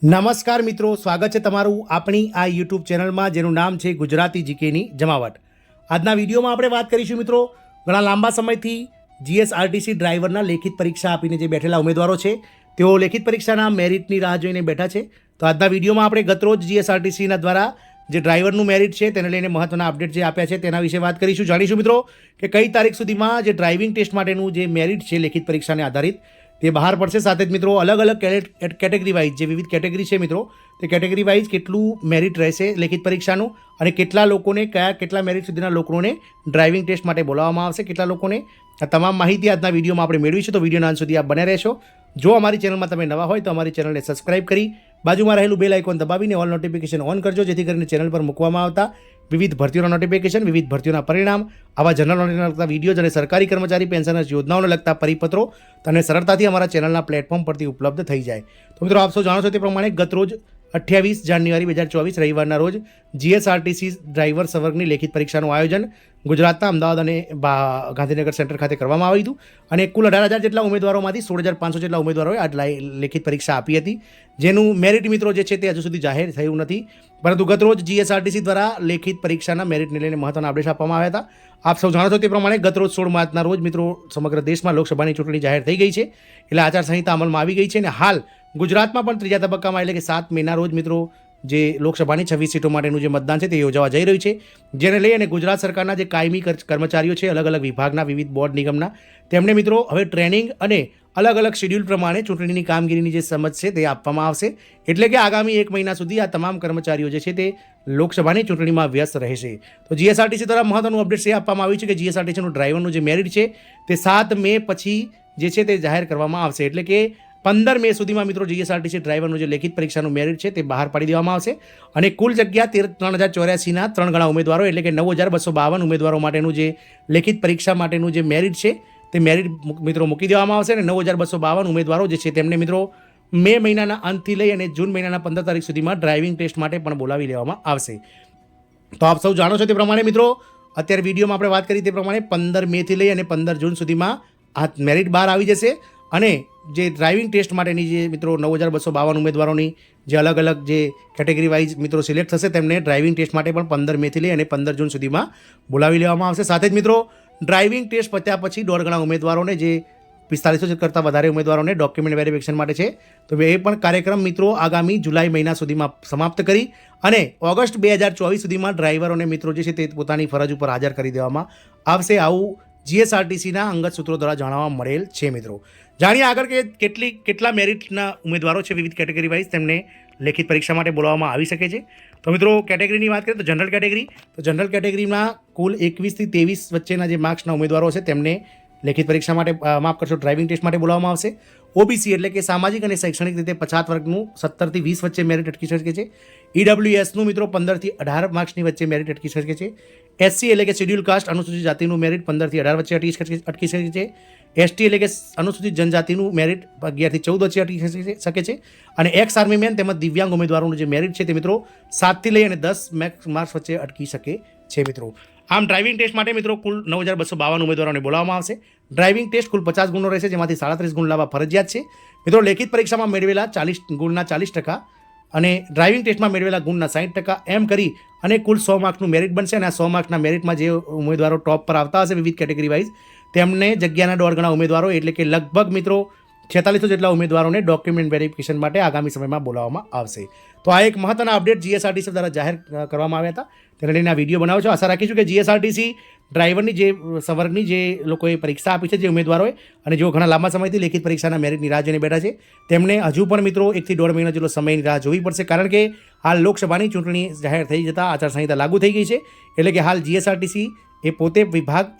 નમસ્કાર મિત્રો, સ્વાગત છે તમારું આપણી આ યુટ્યુબ ચેનલમાં જેનું નામ છે ગુજરાતી જીકેની જમાવટ. આજના વિડીયોમાં આપણે વાત કરીશું મિત્રો, ઘણા લાંબા સમયથી જીએસઆરટીસી ડ્રાઈવરના લેખિત પરીક્ષા આપીને જે બેઠેલા ઉમેદવારો છે તેઓ લેખિત પરીક્ષાના મેરિટની રાહ જોઈને બેઠા છે. તો આજના વિડીયોમાં આપણે ગતરોજ જીએસઆરટીસીના દ્વારા જે ડ્રાઈવરનું મેરિટ છે તેને લઈને મહત્ત્વના અપડેટ જે આપ્યા છે તેના વિશે વાત કરીશું. જાણીશું મિત્રો કે કઈ તારીખ સુધીમાં જે ડ્રાઇવિંગ ટેસ્ટ માટેનું જે મેરિટ છે લેખિત પરીક્ષાને આધારિત તે બહાર પડશે. સાથે જ મિત્રો અલગ અલગ કેટેગરી વાઇઝ જે વિવિધ કેટેગરી છે મિત્રો, તે કેટેગરી વાઇઝ કેટલું મેરિટ રહેશે લેખિત પરીક્ષાનું અને કેટલા લોકોને કેટલા મેરિટ સુધીના લોકોને ડ્રાઇવિંગ ટેસ્ટ માટે બોલાવવામાં આવશે, કેટલા લોકોને, આ તમામ માહિતી આજના વિડીયોમાં આપણે મેળવીશું. તો વિડીયોના અંત સુધી આપ બને રહેશો. જો અમારી ચેનલમાં તમે નવા હોય તો અમારી ચેનલને સબસ્ક્રાઇબ કરી બાજુમાં રહેલું બેલ આઇકોન દબાવીને ઓલ નોટિફિકેશન ઓન કરજો, જેથી કરીને ચેનલ પર મૂકવામાં આવતા વિવિધ ભરતીઓના નોટિફિકેશન, વિવિધ ભરતીઓના પરિણામ, આવા જનરલ નોલેજના લગતા વિડીયો અને સરકારી કર્મચારી પેન્શનર્સ યોજનાઓને લગતા પરિપત્રો તમને સરળતાથી અમારા ચેનલના પ્લેટફોર્મ પરથી ઉપલબ્ધ થઈ જાય. તો મિત્રો આપ સૌ જાણો છો તે પ્રમાણે ગતરોજ 28 જાન્યુઆરી 2024 રવિવારના રોજ જીએસઆરટીસી ડ્રાઈવર સંવર્ગની લેખિત પરીક્ષાનું આયોજન ગુજરાતના અમદાવાદ અને ગાંધીનગર સેન્ટર ખાતે કરવામાં આવ્યું હતું અને કુલ 18,000 જેટલા ઉમેદવારોમાંથી 16,500 જેટલા ઉમેદવારોએ આ લેખિત પરીક્ષા આપી હતી, જેનું મેરિટ મિત્રો જે છે તે હજુ સુધી જાહેર થયું નથી. પરંતુ ગતરોજ જીએસઆરટીસી દ્વારા લેખિત પરીક્ષાના મેરિટને લઈને મહત્વના અપડેટ આપવામાં આવ્યા હતા. આપ સૌ જાણો છો તે પ્રમાણે ગતરોજ 16 માર્ચના રોજ મિત્રો સમગ્ર દેશમાં લોકસભાની ચૂંટણી જાહેર થઈ ગઈ છે, એટલે આચારસંહિતા અમલમાં આવી ગઈ છે અને હાલ ગુજરાતમાં પણ ત્રીજા તબક્કામાં એટલે કે 7 મેના રોજ મિત્રો જે લોકસભાની 26 સીટો માટેનું જે મતદાન છે તે યોજાવા જઈ રહ્યું છે, જેને લઈ અને ગુજરાત સરકારના જે કાયમી કર્મચારીઓ છે અલગ અલગ વિભાગના, વિવિધ બોર્ડ નિગમના, તેમને મિત્રો હવે ટ્રેનિંગ અને અલગ અલગ શેડ્યુલ પ્રમાણે ચૂંટણીની કામગીરીની જે સમજ છે તે આપવામાં આવશે. એટલે કે આગામી 1 મહિના સુધી આ તમામ કર્મચારીઓ જે છે તે લોકસભાની ચૂંટણીમાં વ્યસ્ત રહેશે. તો જીએસઆરટીસી દ્વારા મહત્વનું અપડેટ એ આપવામાં આવ્યું છે કે જીએસઆરટીસીનું ડ્રાઈવરનું જે મેરિટ છે તે 7 મે પછી જે છે તે જાહેર કરવામાં આવશે. એટલે કે 15 મે સુધીમાં મિત્રો જીએસઆરટીસી ડ્રાઈવરનું જે લેખિત પરીક્ષાનું મેરિટ છે તે બહાર પાડી દેવામાં આવશે અને કુલ જગ્યા 3,084ના 3 ગણા ઉમેદવારો એટલે કે 9,252 ઉમેદવારો માટેનું જે લેખિત પરીક્ષા માટેનું જે મેરિટ છે તે મેરિટ મિત્રો મૂકી દેવામાં આવશે અને 9,252 ઉમેદવારો જે છે તેમને મિત્રો મે મહિનાના અંતથી લઈ અને જૂન મહિનાના 15 તારીખ સુધીમાં ડ્રાઇવિંગ ટેસ્ટ માટે પણ બોલાવી લેવામાં આવશે. તો આપ સૌ જાણો છો તે પ્રમાણે મિત્રો અત્યારે વિડીયોમાં આપણે વાત કરી તે પ્રમાણે 15 મેથી લઈ અને 15 જૂન સુધીમાં આ મેરિટ બહાર આવી જશે અને જે ડ્રાઇવિંગ ટેસ્ટ માટેની જે મિત્રો 9,252 ઉમેદવારોની જે અલગ અલગ જે કેટેગરી વાઇઝ મિત્રો સિલેક્ટ થશે તેમને ડ્રાઇવિંગ ટેસ્ટ માટે પણ 15 મેથી લઈ અને 15 જૂન સુધીમાં બોલાવી લેવામાં આવશે. સાથે જ મિત્રો ડ્રાઇવિંગ ટેસ્ટ પત્યા પછી 1.5 ગણા ઉમેદવારોને જે 4500 કરતાં વધારે ઉમેદવારોને ડોક્યુમેન્ટ વેરિફિકેશન માટે છે, તો એ પણ કાર્યક્રમ મિત્રો આગામી જુલાઈ મહિના સુધીમાં સમાપ્ત કરી અને ઓગસ્ટ 2024 સુધીમાં ડ્રાઈવરોને મિત્રો જે છે તે પોતાની ફરજ ઉપર હાજર કરી દેવામાં આવશે. આવું જીએસઆરટીસીના અંગત સૂત્રો દ્વારા જાણવા મળેલ છે. મિત્રો જાણીએ આગળ કે કેટલા મેરિટના ઉમેદવારો છે વિવિધ કેટેગરી વાઇઝ તેમને લેખિત પરીક્ષા માટે બોલાવવામાં આવી શકે છે. તો મિત્રો કેટેગરીની વાત કરીએ તો જનરલ કેટેગરીમાં કુલ 21 થી 23 વચ્ચેના જે માર્ક્સના ઉમેદવારો છે તેમને લેખિત પરીક્ષા માટે ડ્રાઇવિંગ ટેસ્ટ માટે બોલાવવામાં આવશે. ઓબીસી એટલે કે સામાજિક અને શૈક્ષણિક રીતે પછાત વર્ગનું 17 થી 20 વચ્ચે મેરિટ અટકી શકે છે. ઈડબ્લ્યુએસનું મિત્રો 15 થી 18 માર્ક્સની વચ્ચે મેરિટ અટકી શકે છે. એસસી એટલે કે શેડ્યુલ કાસ્ટ અનુસૂચિત જાતિનું મેરિટ 15 થી 18 વચ્ચે અટકી શકે છે. એસટી એટલે કે અનુસૂચિત જનજાતિનું મેરિટ 11 થી 14 વચ્ચે અટકી શકે છે અને એક્સ આર્મી મેન તેમજ દિવ્યાંગ ઉમેદવારોનું જે મેરિટ છે તે મિત્રો 7 થી લઈ અને 10 માર્ક્સ વચ્ચે અટકી શકે છે. મિત્રો આમ ડ્રાઇવિંગ ટેસ્ટ માટે મિત્રો કુલ 9,252 ઉમેદવારોને બોલાવવામાં આવશે. ડ્રાઇવિંગ ટેસ્ટ કુલ 50 ગુણનો રહેશે, જેમાંથી 37 ગુણ લાવવા ફરજિયાત છે. મિત્રો લેખિત પરીક્ષામાં મેળવેલા 40 ગુણના 40% અને ડ્રાઇવિંગ ટેસ્ટમાં મેળવેલા ગુણના 60% એમ કરી અને કુલ 100 માર્ક્સનું મેરિટ બનશે અને આ 100 માર્ક્સના મેરિટમાં જે ઉમેદવારો ટોપ પર આવતા હશે વિવિધ કેટેગરી વાઇઝ તેમને જગ્યાના 1.5 ગણા ઉમેદવારો એટલે કે લગભગ મિત્રો 4600 જેટલા ઉમેદવારોને ડોક્યુમેન્ટ વેરિફિકેશન માટે આગામી સમયમાં બોલાવવામાં આવશે. તો આ એક મહત્વના અપડેટ જીએસઆરટીસી દ્વારા જાહેર કરવામાં આવ્યા હતા, તેને લઈને આ વિડીયો બનાવ્યો છે. આશા રાખીશું કે જીએસઆરટીસી ડ્રાઈવરની જે સંવર્ગની જે લોકોએ પરીક્ષા આપી છે જે ઉમેદવારોએ અને જેઓ ઘણા લાંબા સમયથી લેખિત પરીક્ષાના મેરિટની રાહ જોઈને બેઠા છે તેમને હજુ પણ મિત્રો 1 થી 1.5 મહિના જેટલો સમયની રાહ જોવી પડશે, કારણ કે હાલ લોકસભાની ચૂંટણી જાહેર થઈ જતાં આચારસંહિતા લાગુ થઈ ગઈ છે. એટલે કે હાલ જીએસઆરટીસી એ પોતે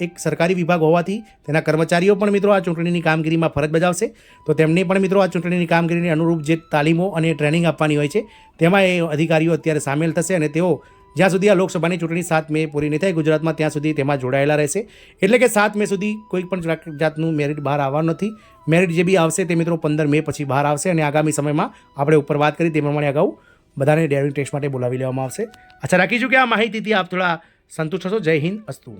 એક સરકારી વિભાગ હોવાથી તેના કર્મચારીઓ પણ મિત્રો આ ચૂંટણીની કામગીરીમાં ફરજ બજાવશે. તો તેમને પણ મિત્રો આ ચૂંટણીની કામગીરીને અનુરૂપ જે તાલીમો અને ટ્રેનિંગ આપવાની હોય છે તેમાં એ અધિકારીઓ અત્યારે સામેલ થશે અને તેઓ જ્યાં સુધી આ લોકસભાની ચૂંટણી 7 મે પૂરી નહીં થાય ગુજરાતમાં ત્યાં સુધી તેમાં જોડાયેલા રહેશે. એટલે કે 7 મે સુધી કોઈ પણ જાતનું મેરિટ બહાર આવવાનું નથી. મેરિટ જે બી આવશે તે મિત્રો 15 મે પછી બહાર આવશે અને આગામી સમયમાં આપણે ઉપર વાત કરી તે પ્રમાણે અગાઉ બધાને ડ્રાઇવિંગ ટેસ્ટ માટે બોલાવી લેવામાં આવશે. આશા રાખીશું કે આ માહિતીથી આપ થોડા સંતુષ્ટ થશો. જય હિન્દ, અસ્તુ.